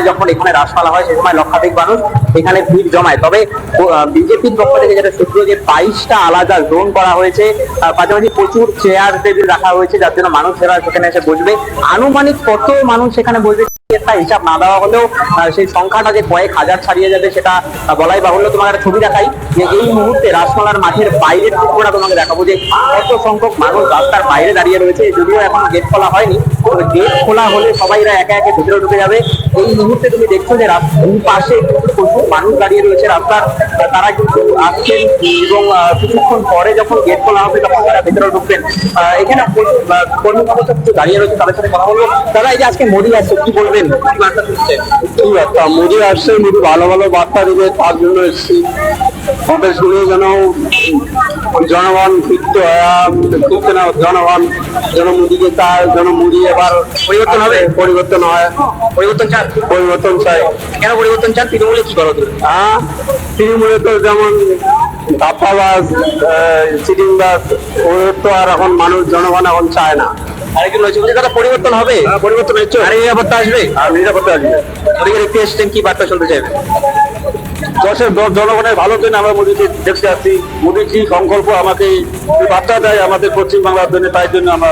যখন এখানে রাসমেলা হয় সেই সময় লক্ষাধিক মানুষ এখানে ভিড় জমায়। তবে বিজেপির পক্ষ থেকে যেটা সূত্র যে 22টা আলাদা জোন করা হয়েছে, পাশাপাশি প্রচুর চেয়ার টেবিল রাখা হয়েছে যার জন্য মানুষেরা সেখানে এসে বসবে। আনুমানিক কত মানুষ সেখানে বসবে একটা হিসাব না দেওয়া হলেও সেই সংখ্যাটা যে কয়েক হাজার ছাড়িয়ে যাবে সেটা বলাই বাহুল্য। তোমার একটা ছবি দেখাই যে এই মুহূর্তে রাসমেলার মাঠের বাইরের চিত্রটা তোমাকে দেখাবো যে কত সংখ্যক মানুষ রাস্তার বাইরে দাঁড়িয়ে রয়েছে। যদিও এখন গেট খোলা হয়নি, তবে গেট খোলা হলে সবাইরা একে একে ভিতরে ঢুকে যাবে। এই মুহূর্তে তুমি দেখছো যে দুই পাশে প্রচুর মানুষ দাঁড়িয়ে রয়েছে রাস্তার, তারা কিন্তু আসছেন এবং কিছুক্ষণ পরে যখন গেট খোলা হবে তখন তারা ভেতরে ঢুকবেন। এখানে কর্মী কিছু দাঁড়িয়ে রয়েছে, তাদের সাথে কথা বলবো। তারা এই যে আজকে মোদী আসছে কি বলবেন, কি বার্তা দিচ্ছেন? কি বার্তা? মোদী আসছে, মোদী ভালো ভালো বার্তা দেবে, তার জন্য এসেছি। হবে শুনে যেন জনগণ ফিরতে না, জনগণ যেন মোদীকে চায়, যেন মোদী এবার পরিবর্তন হবে, পরিবর্তন হয়। পরিবর্তন চান? পরিবর্তন চাই। কেন পরিবর্তন চান? তৃণমূলে কি করো তুমি? তৃণমূলে তো যেমন ধাপ্পাবাজ, চিটিংবাজ, ওদের তো আর এখন মানুষ জনগণ এখন চায় না। আরেকজন রয়েছে, বলছে দাদা পরিবর্তন হবে? পরিবর্তন হচ্ছে, আর নিরাপত্তা আসবে? আর নিরাপত্তা আসবে। ওদিকে দেখতে এসছেন, কি বার্তা শুনতে চাইবেন? জনগণের ভালো জন্য আমরা মোদীকে দেখতে আসছি। মোদীর কি সংকল্প আমাকে বার্তা দেয় আমাদের পশ্চিম বাংলার জন্য, তাই জন্য আমরা